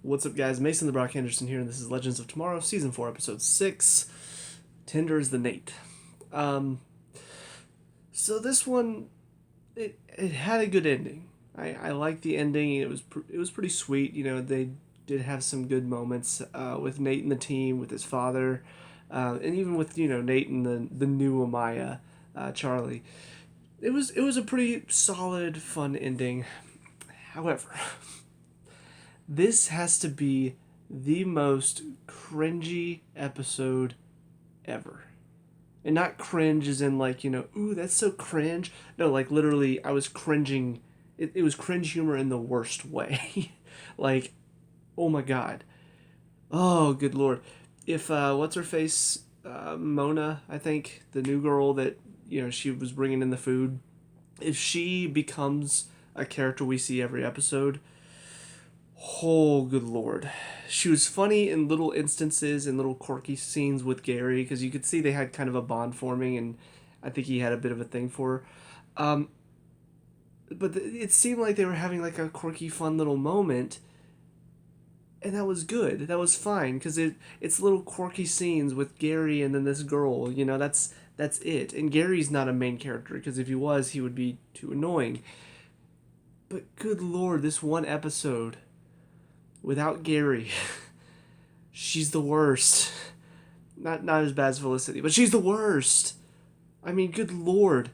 What's up, guys? Mason the Brock Henderson here, and this is Legends of Tomorrow, Season 4, Episode 6. Tender is the Nate. Um, so this one, it had a good ending. I liked the ending. It was pretty sweet. You know, they did have some good moments with Nate and the team, with his father, and even with Nate and the new Amaya, Charlie. It was a pretty solid, fun ending. However, this has to be the most cringy episode ever. And not cringe as in like, ooh, that's so cringe. No, like literally I was cringing. It was cringe humor in the worst way. Like, oh my god. Oh, good lord. If, what's her face? Mona, I think, the new girl that, she was bringing in the food. If she becomes a character we see every episode, oh, good lord. She was funny in little instances and little quirky scenes with Gary because you could see they had kind of a bond forming, and I think he had a bit of a thing for her. Um, but it seemed like they were having like a quirky, fun little moment, and that was good. That was fine because it's little quirky scenes with Gary and then this girl. That's it. And Gary's not a main character because if he was, he would be too annoying. But good lord, this one episode without Gary. She's the worst. Not as bad as Felicity, but she's the worst. I mean, good lord.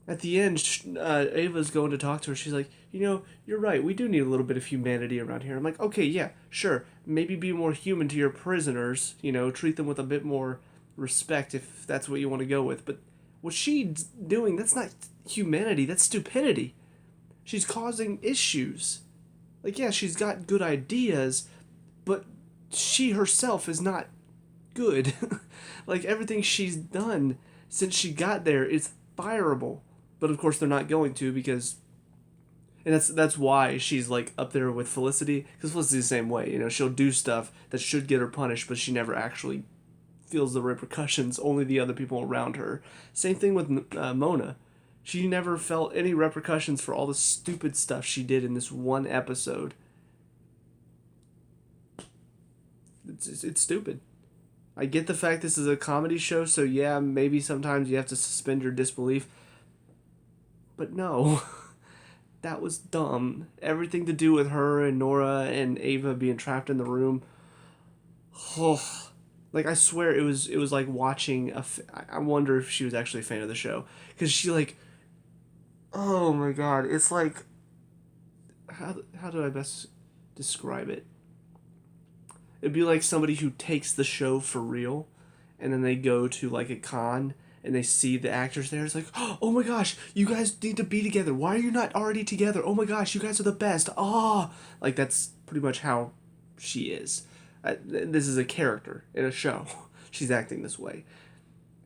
At the end, Ava's going to talk to her. She's like, you're right. We do need a little bit of humanity around here. I'm like, okay, yeah, sure. Maybe be more human to your prisoners. Treat them with a bit more respect if that's what you want to go with. But what she's doing, that's not humanity. That's stupidity. She's causing issues. Like, yeah, she's got good ideas, but she herself is not good. Like, everything she's done since she got there is fireable. But of course, they're not going to because. And that's why she's like up there with Felicity, because Felicity's the same way. She'll do stuff that should get her punished, but she never actually feels the repercussions. Only the other people around her. Same thing with Mona. She never felt any repercussions for all the stupid stuff she did in this one episode. It's stupid. I get the fact this is a comedy show, so yeah, maybe sometimes you have to suspend your disbelief. But no, that was dumb. Everything to do with her and Nora and Ava being trapped in the room. Oh, like I swear it was like watching I wonder if she was actually a fan of the show because she like, oh my god, it's like how do I best describe it? It'd be like somebody who takes the show for real, and then they go to like a con and they see the actors there. It's like, oh my gosh, you guys need to be together. Why are you not already together? Oh my gosh, you guys are the best. Ah, like that's pretty much how she is. This is a character in a show. She's acting this way,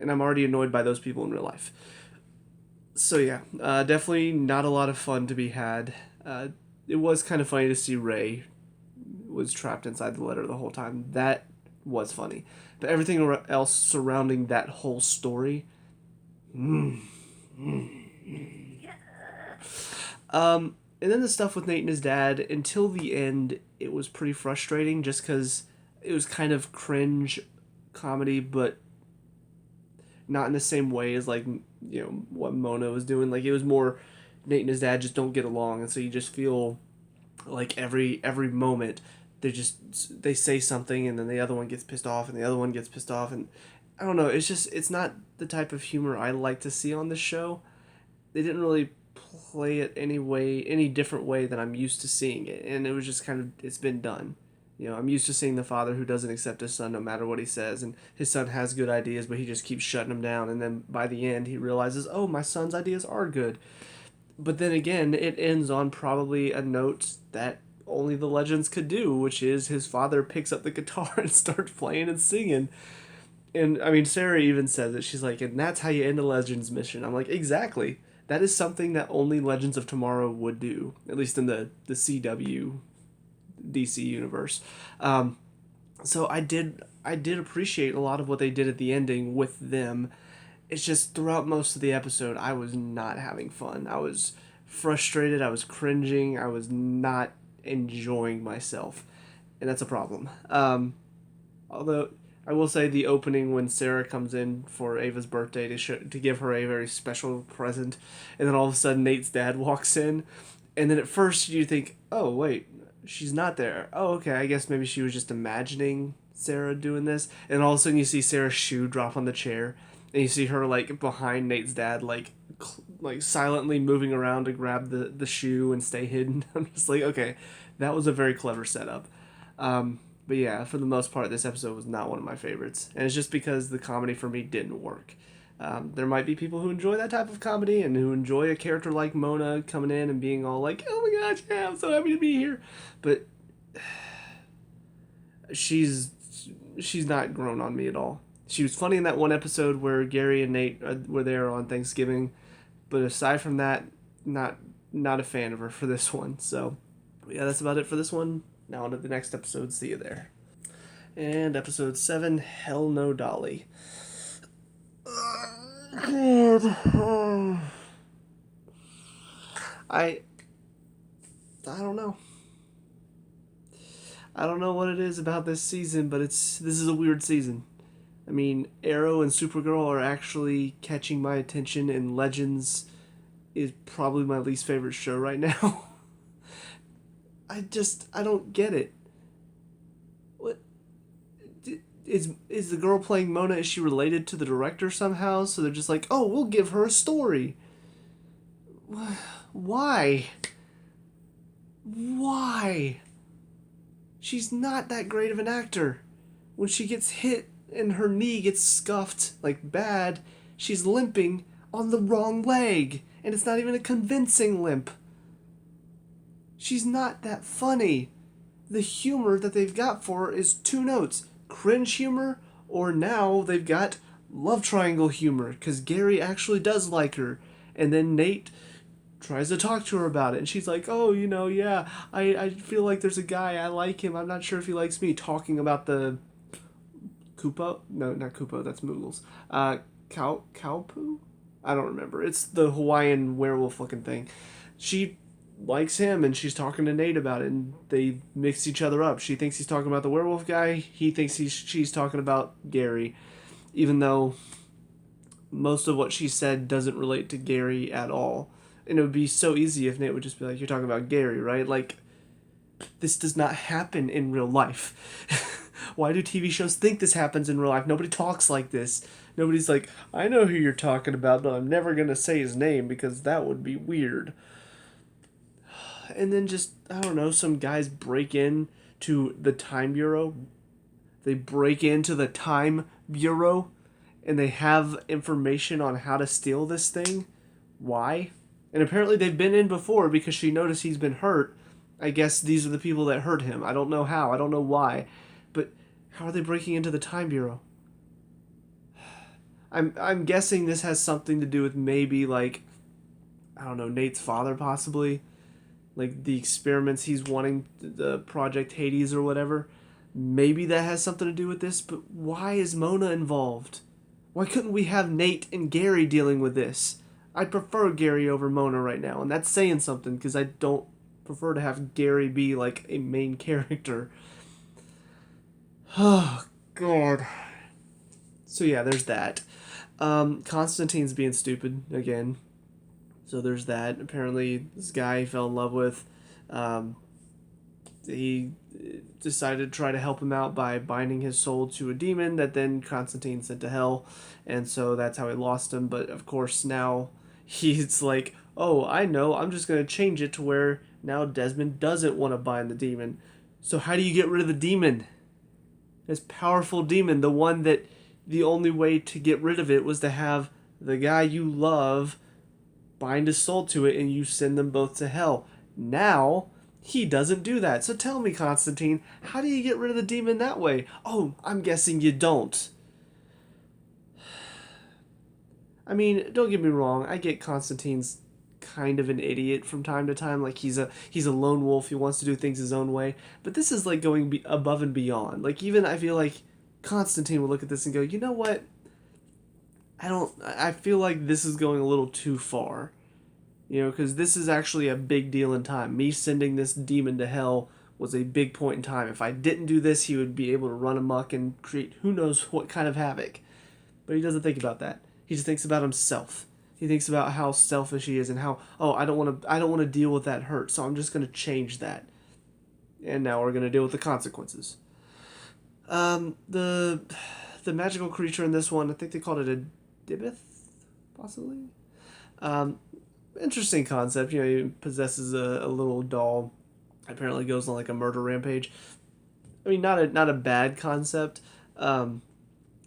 and I'm already annoyed by those people in real life. So yeah, definitely not a lot of fun to be had. It was kind of funny to see Ray was trapped inside the letter the whole time. That was funny. But everything else surrounding that whole story. Mm, and then the stuff with Nate and his dad, until the end, it was pretty frustrating just because it was kind of cringe comedy, but not in the same way as, like, what Mona was doing. Like, it was more Nate and his dad just don't get along, and so you just feel like every moment they say something and then the other one gets pissed off and the other one gets pissed off, and I don't know, it's not the type of humor I like to see on this show. They didn't really play it any different way than I'm used to seeing it, and it was just kind of, it's been done. I'm used to seeing the father who doesn't accept his son no matter what he says, and his son has good ideas, but he just keeps shutting him down, and then by the end he realizes, oh, my son's ideas are good. But then again, it ends on probably a note that only the Legends could do, which is his father picks up the guitar and starts playing and singing. And I mean, Sarah even says it. She's like, and that's how you end a Legends mission. I'm like, exactly. That is something that only Legends of Tomorrow would do, at least in the CW DC universe. So I did appreciate a lot of what they did at the ending with them. It's just throughout most of the episode, I was not having fun. I was frustrated. I was cringing. I was not enjoying myself. and that's a problem. Although I will say the opening when Sarah comes in for Ava's birthday to give her a very special present, and then all of a sudden Nate's dad walks in, and then at first you think, oh wait, she's not there. Oh okay, I guess maybe she was just imagining Sarah doing this, and all of a sudden you see Sarah's shoe drop on the chair, and you see her like behind Nate's dad, like silently moving around to grab the shoe and stay hidden. I'm just like, okay, that was a very clever setup. But yeah, for the most part, this episode was not one of my favorites, and it's just because the comedy for me didn't work. There might be people who enjoy that type of comedy and who enjoy a character like Mona coming in and being all like, "Oh my gosh, yeah, I'm so happy to be here," but she's she's not grown on me at all. She was funny in that one episode where Gary and Nate were there on Thanksgiving, but aside from that, not not a fan of her for this one. So yeah, that's about it for this one. Now on to the next episode. See you there. And episode 7, Hell No Dolly. God. I don't know. I don't know what it is about this season, but this is a weird season. I mean, Arrow and Supergirl are actually catching my attention, and Legends is probably my least favorite show right now. I don't get it. What is the girl playing Mona? Is she related to the director somehow? So they're just like, oh, we'll give her a story. Why? Why? She's not that great of an actor. When she gets hit and her knee gets scuffed, like bad, she's limping on the wrong leg. And it's not even a convincing limp. She's not that funny. The humor that they've got for her is two notes. Cringe humor, or now they've got love triangle humor, because Gary actually does like her. And then Nate tries to talk to her about it, and she's like, oh, yeah, I feel like there's a guy, I like him, I'm not sure if he likes me, talking about the Kupo? No, not Kupo, that's Moogles. Kaupu? I don't remember. It's the Hawaiian werewolf looking thing. She likes him, and she's talking to Nate about it, and they mix each other up. She thinks he's talking about the werewolf guy, he thinks she's talking about Gary, even though most of what she said doesn't relate to Gary at all. And it would be so easy if Nate would just be like, you're talking about Gary, right? Like, this does not happen in real life. Why do TV shows think this happens in real life? Nobody talks like this. Nobody's like, I know who you're talking about, but I'm never going to say his name because that would be weird. And then just, I don't know, some guys break in to the Time Bureau. They break into the Time Bureau and they have information on how to steal this thing. Why? And apparently they've been in before because she noticed he's been hurt. I guess these are the people that hurt him. I don't know how. I don't know why. But how are they breaking into the Time Bureau? I'm guessing this has something to do with maybe, like, I don't know, Nate's father possibly. Like the experiments he's wanting, the Project Hades or whatever. Maybe that has something to do with this, but why is Mona involved? Why couldn't we have Nate and Gary dealing with this? I'd prefer Gary over Mona right now, and that's saying something because I don't prefer to have Gary be like a main character. Oh, God. So yeah, there's that. Constantine's being stupid again. So there's that. Apparently, this guy he fell in love with, he decided to try to help him out by binding his soul to a demon that then Constantine sent to hell, and so that's how he lost him. But of course now he's like, oh, I know, I'm just going to change it to where now Desmond doesn't want to bind the demon. So how do you get rid of the demon? This powerful demon, the one that the only way to get rid of it was to have the guy you love bind his soul to it and you send them both to hell. Now, he doesn't do that. So tell me, Constantine, how do you get rid of the demon that way? Oh, I'm guessing you don't. I mean, don't get me wrong, I get Constantine's kind of an idiot from time to time, like he's a lone wolf, he wants to do things his own way, but this is like going above and beyond. Like even I feel like Constantine would look at this and go, you know what? I feel like this is going a little too far. Because this is actually a big deal in time. Me sending this demon to hell was a big point in time. If I didn't do this, he would be able to run amok and create who knows what kind of havoc. But he doesn't think about that. He just thinks about himself. He thinks about how selfish he is and how, oh, I don't want to deal with that hurt, so I'm just going to change that. And now we're going to deal with the consequences. The magical creature in this one, I think they called it a Dibith, possibly. Um, Interesting concept. You know, he possesses a little doll. Apparently goes on like a murder rampage. I mean, not a bad concept. And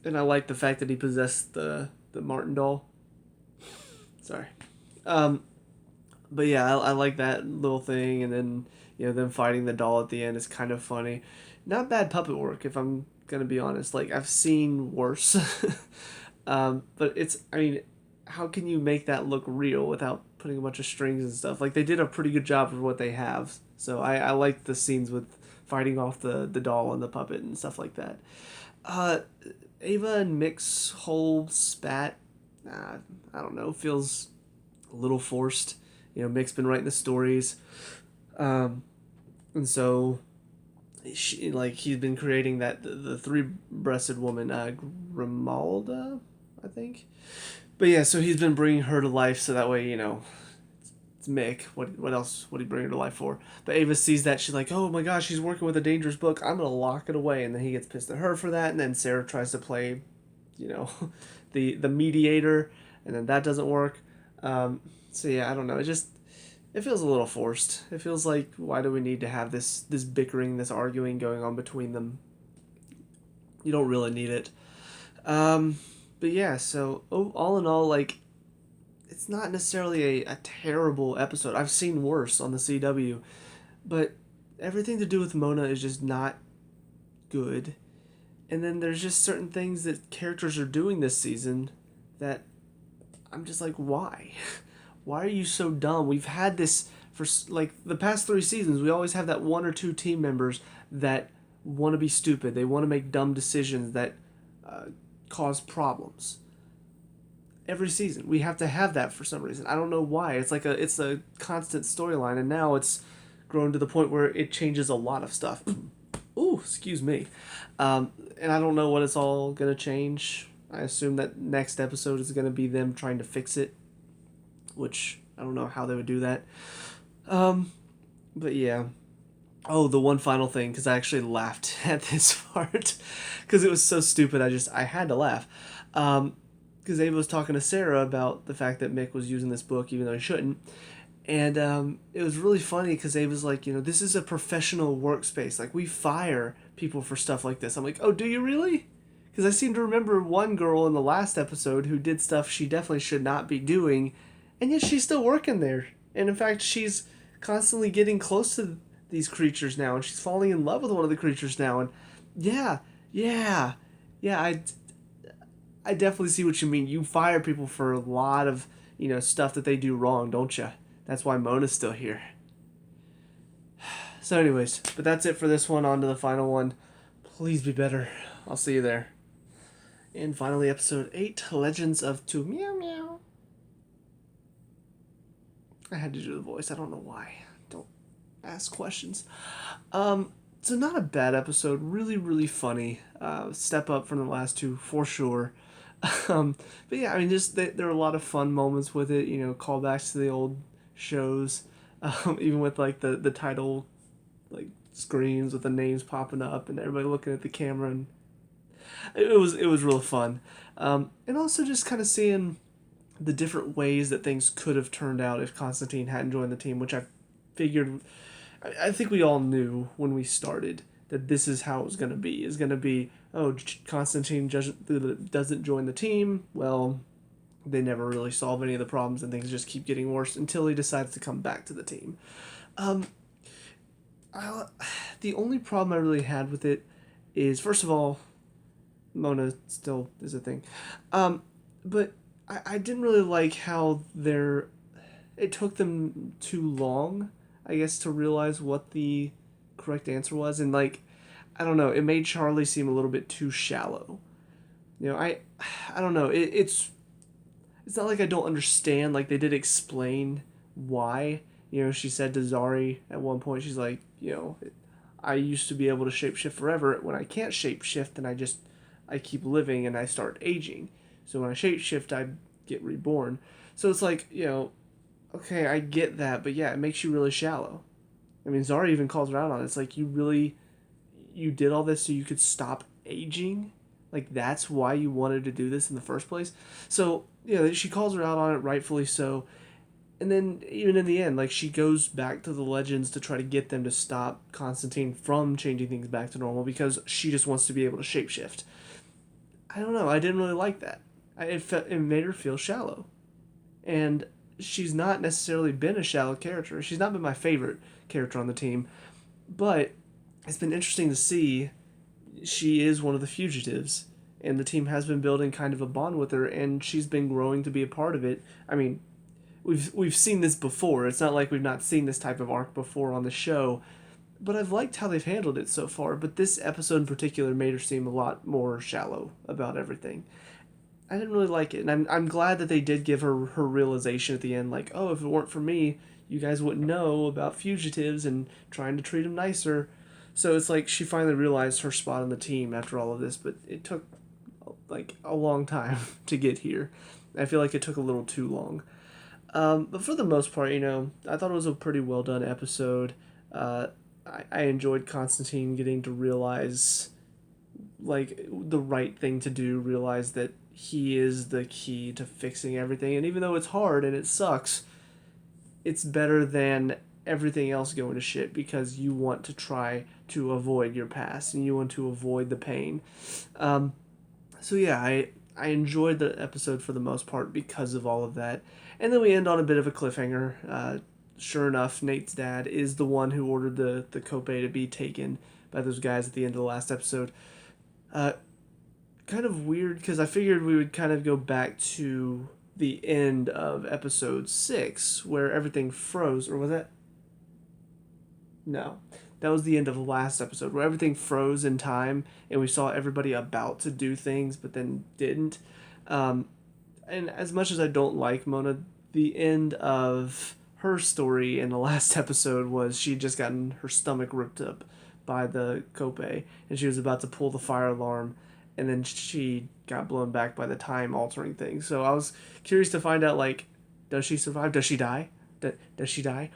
I like the fact that he possessed the Martin doll. Sorry. Um, but yeah, I like that little thing, and then them fighting the doll at the end is kind of funny. Not bad puppet work, if I'm gonna be honest. Like I've seen worse, but it's I mean, how can you make that look real without putting a bunch of strings and stuff? Like they did a pretty good job for what they have. So I like the scenes with fighting off the doll and the puppet and stuff like that. Uh, Ava and Mick's whole spat, I don't know, feels a little forced. Mick's been writing the stories, and so he's been creating the three-breasted woman, Grimalda, I think. But yeah, so he's been bringing her to life, so that way it's Mick. What else would he bring her to life for? But Ava sees that, she's like, oh my gosh, she's working with a dangerous book. I'm gonna lock it away, and then he gets pissed at her for that, and then Sarah tries to play, you know, the mediator, and then that doesn't work. So yeah, I don't know. It feels a little forced. It feels like, why do we need to have this bickering, this arguing going on between them? You don't really need it. But yeah, so all in all, like, it's not necessarily a terrible episode. I've seen worse on the CW, but everything to do with Mona is just not good. And then there's just certain things that characters are doing this season that I'm just like, why? Why are you so dumb? We've had this for like the past 3 seasons. We always have that 1 or 2 team members that want to be stupid. They want to make dumb decisions that cause problems. Every season we have to have that for some reason. I don't know why. It's a constant storyline, and now it's grown to the point where it changes a lot of stuff. Ooh, excuse me. And I don't know what it's all gonna change. I assume that next episode is gonna be them trying to fix it, which I don't know how they would do that. But yeah. Oh, the one final thing, because I actually laughed at this part, because it was so stupid. I had to laugh. Because Ava was talking to Sarah about the fact that Mick was using this book even though he shouldn't. And it was really funny because Ava's like, this is a professional workspace. Like, we fire people for stuff like this. I'm like, oh, do you really? Because I seem to remember one girl in the last episode who did stuff she definitely should not be doing, and yet she's still working there. And in fact, she's constantly getting close to these creatures now, and she's falling in love with one of the creatures now. And yeah, I definitely see what you mean. You fire people for a lot of, stuff that they do wrong, don't you? That's why Mona's still here. So anyways, but that's it for this one. On to the final one. Please be better. I'll see you there. And finally, episode 8, Legends of To-Meow-Meow. I had to do the voice. I don't know why. Don't ask questions. So not a bad episode. Really, really funny. Step up from the last 2 for sure. But yeah, I mean, just there are a lot of fun moments with it. Callbacks to the old shows. Even with like the title, like screens with the names popping up and everybody looking at the camera, and it was real fun. And also just kind of seeing the different ways that things could have turned out if Constantine hadn't joined the team, which I figured, I think we all knew when we started that this is how it was going to be. It's going to be, oh, Constantine doesn't join the team. Well, they never really solve any of the problems, and things just keep getting worse until he decides to come back to the team. The only problem I really had with it is, first of all, Mona still is a thing. But I didn't really like how it took them too long, I guess, to realize what the correct answer was. And, like, I don't know, it made Charlie seem a little bit too shallow. I don't know, it's not like I don't understand. Like, they did explain why. She said to Zari at one point, she's like, I used to be able to shapeshift forever. When I can't shapeshift, then I keep living and I start aging. So when I shapeshift, I get reborn. So it's like, okay, I get that, but yeah, it makes you really shallow. I mean, Zara even calls her out on it. It's like, you did all this so you could stop aging? Like, that's why you wanted to do this in the first place? So, she calls her out on it, rightfully so. And then, even in the end, like, she goes back to the legends to try to get them to stop Constantine from changing things back to normal because she just wants to be able to shapeshift. I don't know. I didn't really like that. It made her feel shallow. And she's not necessarily been a shallow character. She's not been my favorite character on the team. But it's been interesting to see she is one of the fugitives. And the team has been building kind of a bond with her, and she's been growing to be a part of it. I mean, we've seen this before. It's not like we've not seen this type of arc before on the show, but I've liked how they've handled it so far. But this episode in particular made her seem a lot more shallow about everything. I didn't really like it, and I'm glad that they did give her realization at the end, like, oh, if it weren't for me, you guys wouldn't know about fugitives and trying to treat them nicer. So it's like she finally realized her spot on the team after all of this, but it took like a long time to get here. I feel like it took a little too long. But for the most part, I thought it was a pretty well done episode. I enjoyed Constantine getting to realize, like, the right thing to do, realize that he is the key to fixing everything. And even though it's hard and it sucks, it's better than everything else going to shit because you want to try to avoid your past and you want to avoid the pain. So yeah, I enjoyed the episode for the most part because of all of that. And then we end on a bit of a cliffhanger. Sure enough, Nate's dad is the one who ordered the Cope to be taken by those guys at the end of the last episode. Kind of weird because I figured we would kind of go back to the end of episode 6 where everything froze. Or was that? No. That was the end of the last episode where everything froze in time and we saw everybody about to do things but then didn't. And as much as I don't like Mona, the end of her story in the last episode was she'd just gotten her stomach ripped up by the Cope and she was about to pull the fire alarm and then she got blown back by the time altering thing. So I was curious to find out, like, does she survive? Does she die? Does she die?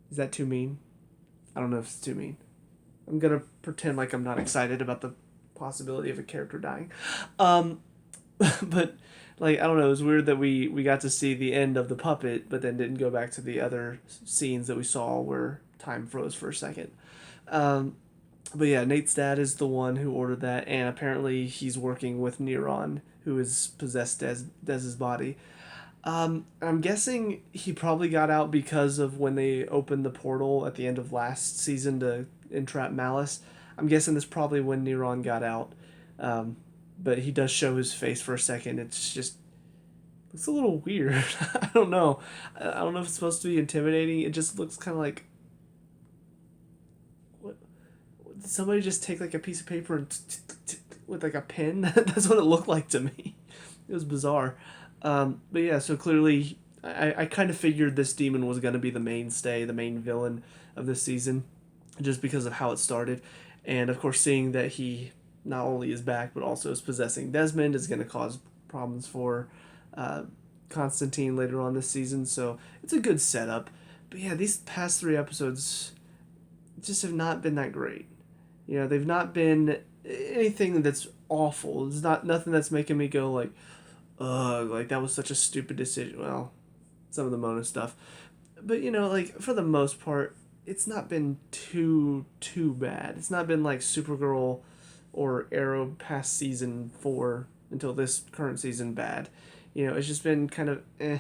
Is that too mean? I don't know if it's too mean. I'm gonna pretend like I'm not excited about the possibility of a character dying. But, like, I don't know, it was weird that we got to see the end of the puppet, but then didn't go back to the other scenes that we saw where time froze for a second. But yeah, Nate's dad is the one who ordered that, and apparently he's working with Neron, who is possessed Dez's body. I'm guessing he probably got out because of when they opened the portal at the end of last season to entrap Malice. I'm guessing that's probably when Neron got out. But he does show his face for a second. It's a little weird. I don't know. I don't know if it's supposed to be intimidating. It just looks kind of like, what? Did somebody just take like a piece of paper and with like a pen? That's what it looked like to me. It was bizarre. But yeah, so clearly I kind of figured this demon was going to be the mainstay, the main villain of this season, just because of how it started. And of course, seeing that he not only is back, but also is possessing Desmond is going to cause problems for Constantine later on this season. So it's a good setup. But yeah, these past 3 episodes just have not been that great. They've not been anything that's awful. It's nothing that's making me go like, ugh, like that was such a stupid decision. Well, some of the Mona stuff. But, like, for the most part, it's not been too bad. It's not been like Supergirl or Arrow past season 4 until this current season bad. It's just been kind of eh.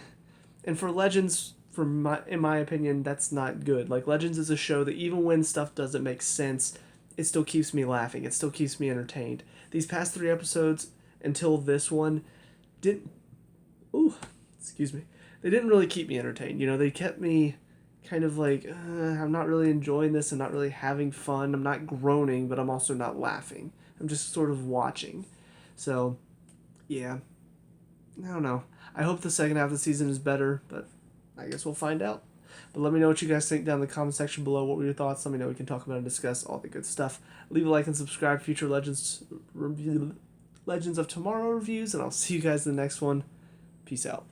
And for Legends, in my opinion, that's not good. Like, Legends is a show that even when stuff doesn't make sense, it still keeps me laughing. It still keeps me entertained. These past 3 episodes until this one didn't. Ooh, excuse me. They didn't really keep me entertained. They kept me kind of like, I'm not really enjoying this. I'm not really having fun. I'm not groaning, but I'm also not laughing. I'm just sort of watching. So, yeah. I don't know. I hope the second half of the season is better, but I guess we'll find out. But let me know what you guys think down in the comment section below. What were your thoughts? Let me know. We can talk about and discuss all the good stuff. Leave a like and subscribe for future Legends of Tomorrow reviews, and I'll see you guys in the next one. Peace out.